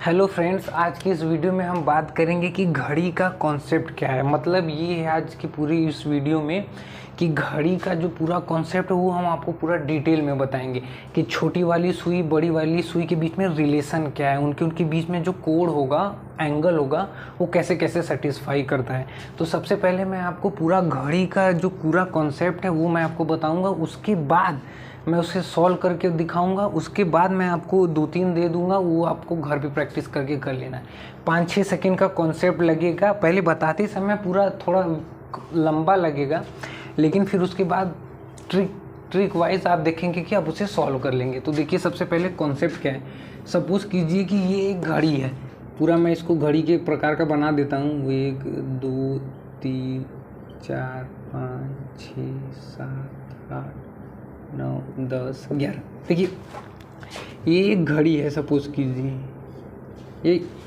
Hello friends, आज की इस वीडियो में हम बात करेंगे कि घड़ी का कॉन्सेप्ट क्या है। मतलब ये है आज की पूरी इस वीडियो में कि घड़ी का जो पूरा कॉन्सेप्ट है वो हम आपको पूरा डिटेल में बताएंगे कि छोटी वाली सुई बड़ी वाली सुई के बीच में रिलेशन क्या है, उनके बीच में जो कोण होगा, एंगल होगा, वो कैसे कैसे सेटिस्फाई करता है। तो सबसे पहले मैं आपको पूरा घड़ी का जो पूरा कॉन्सेप्ट है वो मैं आपको बताऊँगा, उसके बाद मैं उसे सॉल्व करके दिखाऊंगा। उसके बाद मैं आपको 2-3 दे दूंगा, वो आपको घर पे प्रैक्टिस करके कर लेना है। 5-6 सेकंड का कॉन्सेप्ट लगेगा, पहले बताते समय पूरा थोड़ा लंबा लगेगा, लेकिन फिर उसके बाद ट्रिक वाइज आप देखेंगे कि आप उसे सॉल्व कर लेंगे। तो देखिए, सबसे पहले कॉन्सेप्ट क्या है। सपोज कीजिए कि ये एक घड़ी है, पूरा मैं इसको घड़ी के प्रकार का बना देता हूँ। 1 2 3 4 5 6 7 8 9 10 11। देखिए, ये एक घड़ी है, सपोज कीजिए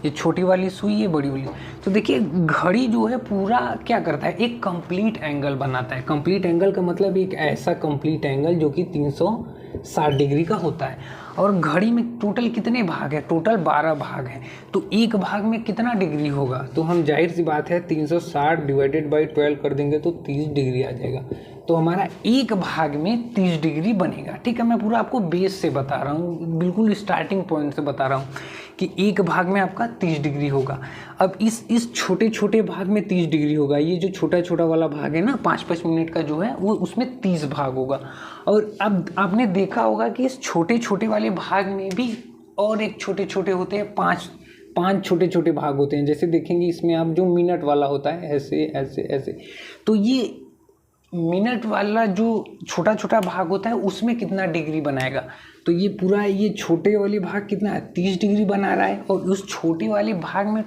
ये छोटी वाली सुई, ये बड़ी वाली। तो देखिए, घड़ी जो है पूरा क्या करता है, एक कंप्लीट एंगल बनाता है। कंप्लीट एंगल का मतलब एक ऐसा कंप्लीट एंगल जो कि 360 डिग्री का होता है। और घड़ी में टोटल कितने भाग है? टोटल 12 भाग हैं। तो एक भाग में कितना डिग्री होगा? तो हम जाहिर सी बात है 360 डिवाइडेड बाई 12 कर देंगे तो 30 डिग्री आ जाएगा। तो हमारा एक भाग में 30 डिग्री बनेगा। ठीक है, मैं पूरा आपको बेस से बता रहा हूँ, बिल्कुल स्टार्टिंग पॉइंट से बता रहा हूँ कि एक भाग में आपका 30 डिग्री होगा। अब इस छोटे छोटे भाग में 30 डिग्री होगा। ये जो छोटा छोटा वाला भाग है ना, 5-5 मिनट का जो है, वो उसमें 30 भाग होगा। और अब आपने देखा होगा कि इस छोटे छोटे वाले भाग में भी और एक छोटे छोटे होते हैं, पांच छोटे छोटे भाग होते हैं। जैसे देखेंगे इसमें आप, जो मिनट वाला होता है, ऐसे ऐसे ऐसे। तो ये मिनट वाला जो छोटा छोटा भाग होता है उसमें कितना डिग्री बनाएगा? तो ये पूरा, ये छोटे वाले भाग कितना है, 30 डिग्री बना रहा है। और उस छोटे वाले भाग में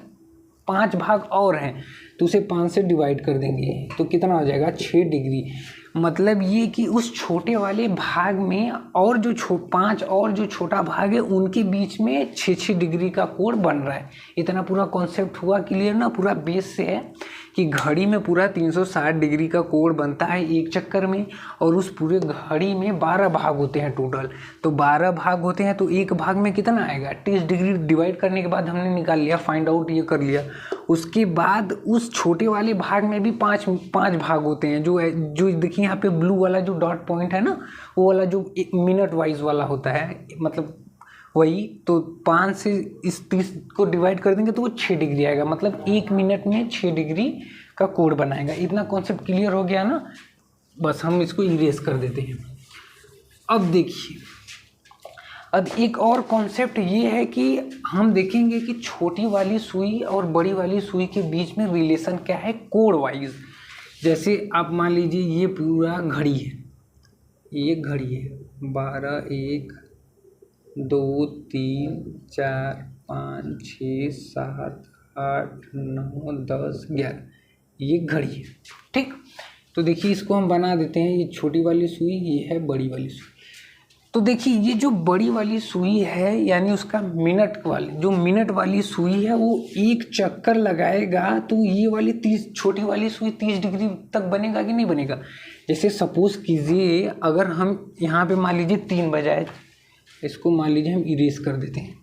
5 भाग और हैं, तो उसे 5 से डिवाइड कर देंगे तो कितना हो जाएगा, 6 डिग्री। मतलब ये कि उस छोटे वाले भाग में और जो 5 और जो छोटा भाग है उनके बीच में 6-6 डिग्री का कोण बन रहा है। इतना पूरा कॉन्सेप्ट हुआ क्लियर ना? पूरा बेस से है कि घड़ी में पूरा 360 डिग्री का कोण बनता है एक चक्कर में। और उस पूरे घड़ी में 12 भाग होते हैं टोटल। तो 12 भाग होते हैं, तो एक भाग में कितना आएगा, 30 डिग्री डिवाइड करने के बाद हमने निकाल लिया, फाइंड आउट ये कर लिया। उसके बाद उस छोटे वाले भाग में भी 5 भाग होते हैं। जो देखिए यहाँ पे ब्लू वाला जो डॉट पॉइंट है ना, वो वाला जो मिनट वाइज वाला होता है, मतलब वही। तो 5 से इस 30 को डिवाइड कर देंगे तो वो 6 डिग्री आएगा। मतलब 1 मिनट में 6 डिग्री का कोण बनाएगा। इतना कॉन्सेप्ट क्लियर हो गया ना? बस हम इसको इरेज कर देते हैं। अब देखिए, अब एक और कॉन्सेप्ट ये है कि हम देखेंगे कि छोटी वाली सुई और बड़ी वाली सुई के बीच में रिलेशन क्या है कोण वाइज। जैसे आप मान लीजिए ये पूरा घड़ी है, ये घड़ी है 12 1 2 3 4 5 6 7 8 9 10 11, ये घड़ी है। ठीक, तो देखिए इसको हम बना देते हैं। ये छोटी वाली सुई, ये है बड़ी वाली सुई। तो देखिए, ये जो बड़ी वाली सुई है, यानी उसका जो मिनट वाली सुई है, वो एक चक्कर लगाएगा तो ये वाली छोटी वाली सुई 30 डिग्री तक बनेगा कि नहीं बनेगा? जैसे सपोज कीजिए, अगर हम यहाँ पे मान लीजिए 3 बजाए, इसको मान लीजिए हम इरेज कर देते हैं।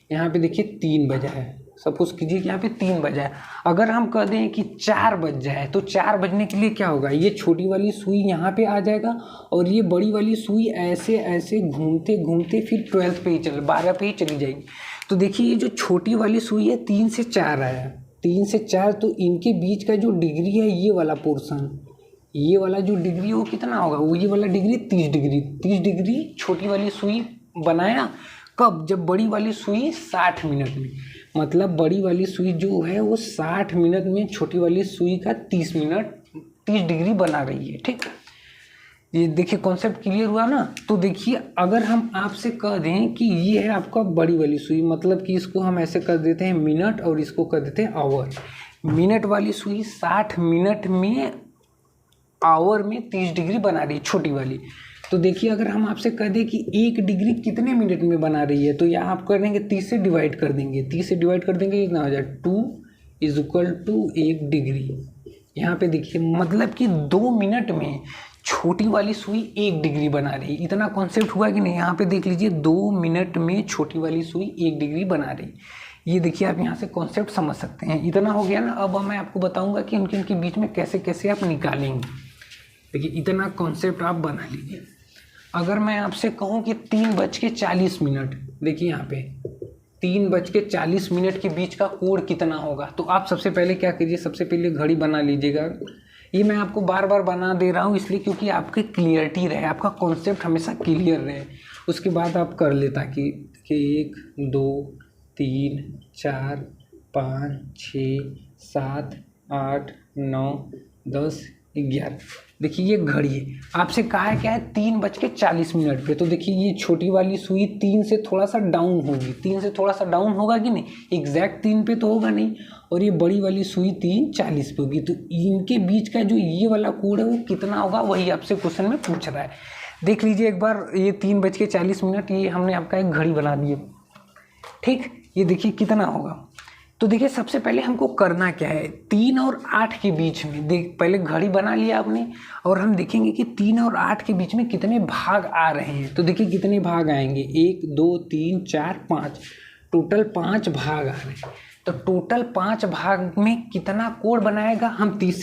यहाँ पे देखिए 3 बजा है, सपोज कीजिए कि यहाँ पे 3 बजा है। अगर हम कह दें कि 4 बज जाए, तो 4 बजने के लिए क्या होगा, ये छोटी वाली सुई यहाँ पे आ जाएगा और ये बड़ी वाली सुई ऐसे ऐसे घूमते घूमते फिर 12 पे ही 12 पे ही चली जाएगी। तो देखिए, ये जो छोटी वाली सुई है 3 से 4 आया, 3 से 4, तो इनके बीच का जो डिग्री है, ये वाला पोर्सन, ये वाला जो डिग्री वो कितना होगा, वो ये वाला डिग्री 30 डिग्री। 30 डिग्री छोटी वाली सुई बनाया। कब? जब बड़ी वाली सुई 60 मिनट में। मतलब बड़ी वाली सुई जो है वो 60 मिनट में छोटी वाली सुई का 30 डिग्री बना रही है। ठीक, ये देखिए कॉन्सेप्ट क्लियर हुआ ना? तो देखिए, अगर हम आपसे कह दें कि ये है आपका बड़ी वाली सुई, मतलब कि इसको हम ऐसे कर देते हैं मिनट और इसको कर देते हैं आवर। मिनट वाली सुई 60 मिनट में आवर में 30 डिग्री बना रही है छोटी वाली। तो देखिए, अगर हम आपसे कह दें कि 1 डिग्री कितने मिनट में बना रही है, तो यहाँ आप कर देंगे 30 से डिवाइड कर देंगे। 30 से डिवाइड कर देंगे कितना हो जाए, 2 = 1 डिग्री। यहाँ पे देखिए, मतलब कि 2 मिनट में छोटी वाली सुई 1 डिग्री बना रही है। इतना कॉन्सेप्ट हुआ कि नहीं? यहाँ पे देख लीजिए 2 मिनट में छोटी वाली सुई 1 डिग्री बना रही। ये देखिए आप यहाँ से कॉन्सेप्ट समझ सकते हैं। इतना हो गया ना। अब मैं आपको बताऊंगा कि उनके बीच में कैसे कैसे आप निकालेंगे। देखिए इतना कॉन्सेप्ट आप बना लीजिए। अगर मैं आपसे कहूँ कि 3:40, देखिए यहाँ पे 3:40 के बीच का कोण कितना होगा, तो आप सबसे पहले क्या कीजिए, सबसे पहले घड़ी बना लीजिएगा। ये मैं आपको बार बार बना दे रहा हूँ इसलिए क्योंकि आपकी क्लियरिटी रहे, आपका कॉन्सेप्ट हमेशा क्लियर रहे। उसके बाद आप कर ले ताकि 1 2 3 4 5 6 7 8 9 10 11। देखिए ये घड़ी है, आपसे कहा है क्या है 3:40 पे। तो देखिए ये छोटी वाली सुई 3 से थोड़ा सा डाउन होगी, 3 से थोड़ा सा डाउन होगा कि नहीं, एग्जैक्ट 3 पे तो होगा नहीं। और ये बड़ी वाली सुई 3:40 पे होगी। तो इनके बीच का जो ये वाला कोण है वो कितना होगा, वही आपसे क्वेश्चन में पूछ रहा है। देख लीजिए एक बार, ये 3:40, ये हमने आपका एक घड़ी बना दी है। ठीक, ये देखिए कितना होगा। तो देखिए सबसे पहले हमको करना क्या है, 3 और 8 के बीच में पहले घड़ी बना लिया आपने, और हम देखेंगे कि 3 और 8 के बीच में कितने भाग आ रहे हैं। तो देखिए कितने भाग आएंगे, 1 2 3 4 5, टोटल 5 भाग आ रहे हैं। तो टोटल 5 भाग में कितना कोण बनाएगा, हम 30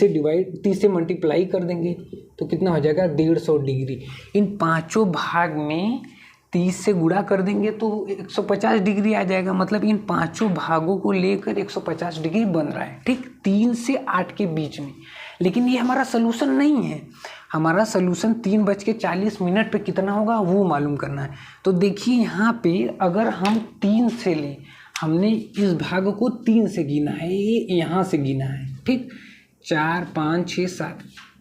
से मल्टीप्लाई कर देंगे तो कितना हो जाएगा 150 डिग्री। इन 5 भाग में 30 से गुणा कर देंगे तो 150 डिग्री आ जाएगा। मतलब इन 5 भागों को लेकर 150 डिग्री बन रहा है। ठीक, 3 से 8 के बीच में। लेकिन ये हमारा सोल्यूशन नहीं है। हमारा सोल्यूशन 3:40 पे कितना होगा वो मालूम करना है। तो देखिए यहाँ पे अगर हम 3 से लें, हमने इस भाग को 3 से गिना है, ये यहाँ से गिना है। ठीक, 4 5 6 7,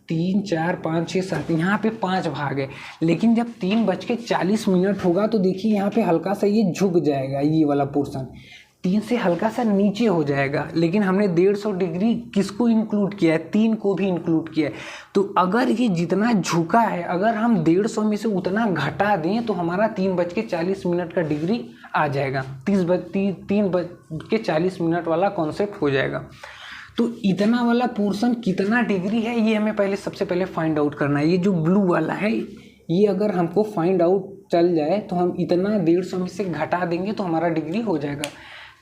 3 4 5 6 7, यहाँ पे 5 भाग है। लेकिन जब 3:40 होगा तो देखिए यहाँ पे हल्का सा ये झुक जाएगा, ये वाला पोर्शन 3 से हल्का सा नीचे हो जाएगा। लेकिन हमने 150 डिग्री किसको इंक्लूड किया है, 3 को भी इंक्लूड किया है। तो अगर ये जितना झुका है, अगर हम 150 में से उतना घटा दें तो हमारा 3:40 का डिग्री आ जाएगा। 3:40 वाला कॉन्सेप्ट हो जाएगा। तो इतना वाला पोर्शन कितना डिग्री है ये हमें पहले सबसे पहले फाइंड आउट करना है। ये जो ब्लू वाला है, ये अगर हमको फाइंड आउट चल जाए तो हम इतना 150 में से घटा देंगे तो हमारा डिग्री हो जाएगा।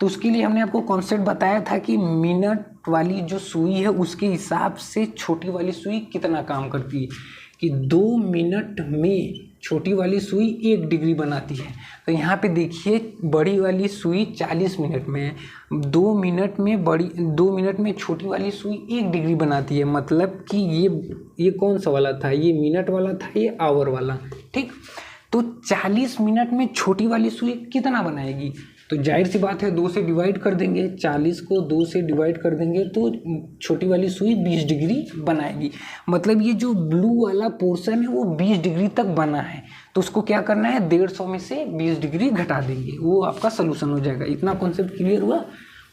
तो उसके लिए हमने आपको कॉन्सेप्ट बताया था कि मिनट वाली जो सुई है उसके हिसाब से छोटी वाली सुई कितना काम करती है, कि 2 मिनट में छोटी वाली सुई 1 डिग्री बनाती है। तो यहाँ पे देखिए बड़ी वाली सुई 40 मिनट में है, 2 मिनट में छोटी वाली सुई 1 डिग्री बनाती है। मतलब कि ये कौन सा वाला था, ये मिनट वाला था, ये आवर वाला। ठीक, तो 40 मिनट में छोटी वाली सुई कितना बनाएगी, तो जाहिर सी बात है 2 से डिवाइड कर देंगे, 40 को 2 से डिवाइड कर देंगे तो छोटी वाली सुई 20 डिग्री बनाएगी। मतलब ये जो ब्लू वाला पोर्शन है वो 20 डिग्री तक बना है। तो उसको क्या करना है, 150 में से 20 डिग्री घटा देंगे, वो आपका सोल्यूशन हो जाएगा। इतना कॉन्सेप्ट क्लियर हुआ।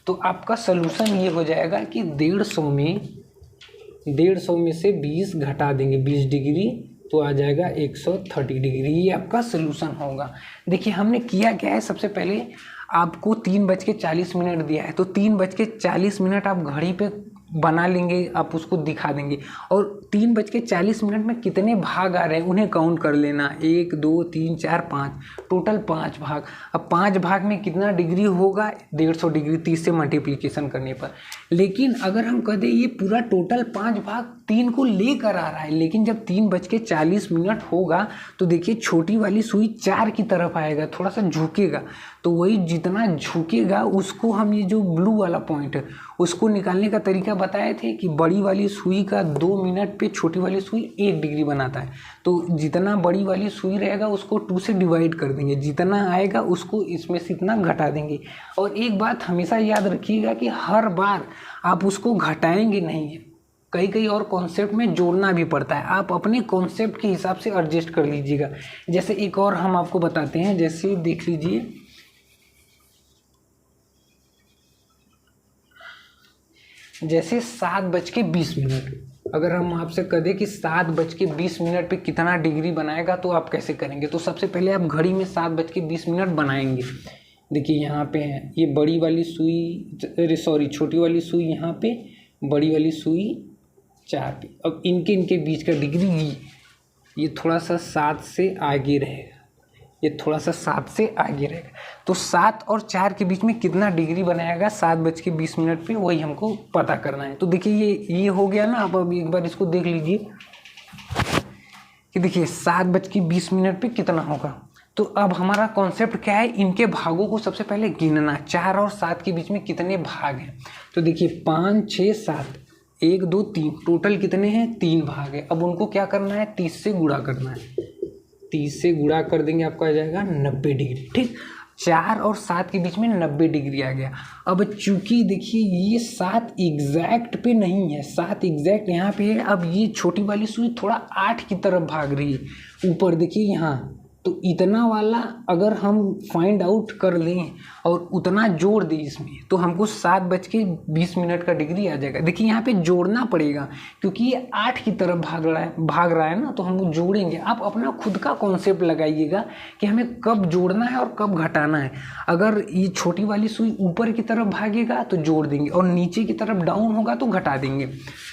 तो आपका सोल्यूशन ये हो जाएगा कि 150 में से 20 घटा देंगे 20 डिग्री, तो आ जाएगा 130 डिग्री। ये आपका सोल्यूशन होगा। देखिए हमने किया क्या है, सबसे पहले आपको 3:40 दिया है तो 3:40 आप घड़ी पे बना लेंगे, आप उसको दिखा देंगे। और 3:40 में कितने भाग आ रहे हैं उन्हें काउंट कर लेना, 1 2 3 4 5, टोटल 5 भाग। अब 5 भाग में कितना डिग्री होगा, 150 डिग्री, 30 से मल्टीप्लिकेशन करने पर। लेकिन अगर हम कह दें ये पूरा टोटल 5 भाग 3 को लेकर आ रहा है, लेकिन जब 3:40 होगा तो देखिए छोटी वाली सुई 4 की तरफ आएगा, थोड़ा सा झुकेगा। तो वही जितना झुकेगा उसको हम, ये जो ब्लू वाला पॉइंट है उसको निकालने का तरीका बताए थे कि बड़ी वाली सुई का 2 मिनट पे छोटी वाली सुई 1 डिग्री बनाता है। तो जितना बड़ी वाली सुई रहेगा उसको 2 से डिवाइड कर देंगे, जितना आएगा उसको इसमें से इतना घटा देंगे। और एक बात हमेशा याद रखिएगा कि हर बार आप उसको घटाएंगे नहीं, कई और कॉन्सेप्ट में जोड़ना भी पड़ता है। आप अपने कॉन्सेप्ट के हिसाब से एडजस्ट कर लीजिएगा। जैसे एक और हम आपको बताते हैं, जैसे देख लीजिए, जैसे 7:20, अगर हम आपसे कह दें कि 7:20 पे कितना डिग्री बनाएगा तो आप कैसे करेंगे। तो सबसे पहले आप घड़ी में 7:20 बनाएंगे। देखिए यहाँ पे है, ये बड़ी वाली सुई, छोटी वाली सुई यहाँ पे, बड़ी वाली सुई 4 पे। अब इनके बीच का डिग्री ये थोड़ा सा 7 से आगे रहेगा, ये थोड़ा सा 7 से आगे रहेगा। तो 7 और 4 के बीच में कितना डिग्री बनाएगा 7:20 पे, वही हमको पता करना है। तो देखिए ये हो गया ना। अब एक बार इसको देख लीजिए कि देखिए 7:20 पे कितना होगा। तो अब हमारा कॉन्सेप्ट क्या है, इनके भागों को सबसे पहले गिनना। 4 और 7 के बीच में कितने भाग हैं, तो देखिए 5, 6, 7, 1, 2, 3, टोटल कितने हैं 3 भाग है। अब उनको क्या करना है 30 से गुणा करना है। 30 से गुणा कर देंगे, आपका आ जाएगा 90 डिग्री। ठीक, 4 और 7 के बीच में 90 डिग्री आ गया। अब चूंकि देखिए ये 7 एग्जैक्ट पे नहीं है, 7 एग्जैक्ट यहाँ पे है। अब ये छोटी वाली सुई थोड़ा 8 की तरफ भाग रही है ऊपर, देखिए यहाँ। तो इतना वाला अगर हम फाइंड आउट कर लें और उतना जोड़ दें इसमें, तो हमको 7:20 का डिग्री आ जाएगा। देखिए यहाँ पे जोड़ना पड़ेगा क्योंकि ये 8 की तरफ भाग रहा है ना, तो हम जोड़ेंगे। आप अपना खुद का कॉन्सेप्ट लगाइएगा कि हमें कब जोड़ना है और कब घटाना है। अगर ये छोटी वाली सुई ऊपर की तरफ भागेगा तो जोड़ देंगे, और नीचे की तरफ डाउन होगा तो घटा देंगे।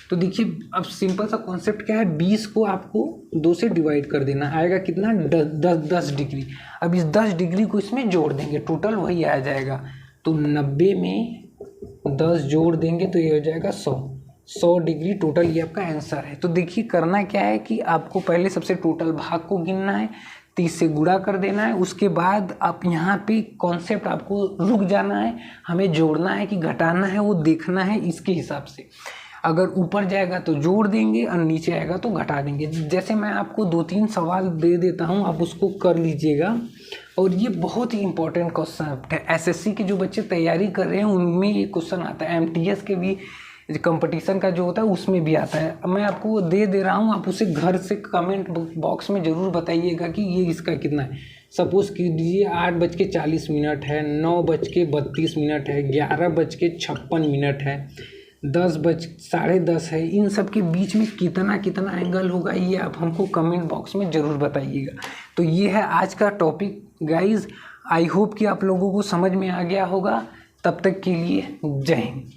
तो देखिए अब सिंपल सा कॉन्सेप्ट क्या है, 20 को आपको 2 से डिवाइड कर देना, आएगा कितना 10 डिग्री। अब इस 10 डिग्री को इसमें जोड़ देंगे, टोटल वही आ जाएगा। तो 90 में 10 जोड़ देंगे तो ये हो जाएगा 100 डिग्री टोटल। ये आपका आंसर है। तो देखिए करना क्या है कि आपको पहले सबसे टोटल भाग को गिनना है, 30 से गुणा कर देना है। उसके बाद आप यहाँ पे कॉन्सेप्ट आपको रुक जाना है, हमें जोड़ना है कि घटाना है वो देखना है। इसके हिसाब से अगर ऊपर जाएगा तो जोड़ देंगे और नीचे आएगा तो घटा देंगे। जैसे मैं आपको 2-3 सवाल दे देता हूँ, आप उसको कर लीजिएगा। और ये बहुत ही इंपॉर्टेंट कॉन्सेप्ट है, एसएससी के जो बच्चे तैयारी कर रहे हैं उनमें ये क्वेश्चन आता है, एमटीएस के भी कंपटीशन का जो होता है उसमें भी आता है। मैं आपको वो दे रहा हूँ, आप उसे घर से कमेंट बॉक्स में ज़रूर बताइएगा कि ये इसका कितना है। सपोज़ कीजिए 8:40 है, 9:32 है, 11:56 है, 10:10:30 है। इन सब के बीच में कितना कितना एंगल होगा ये आप हमको कमेंट बॉक्स में ज़रूर बताइएगा। तो ये है आज का टॉपिक गाइज। आई होप कि आप लोगों को समझ में आ गया होगा। तब तक के लिए जय हिंद।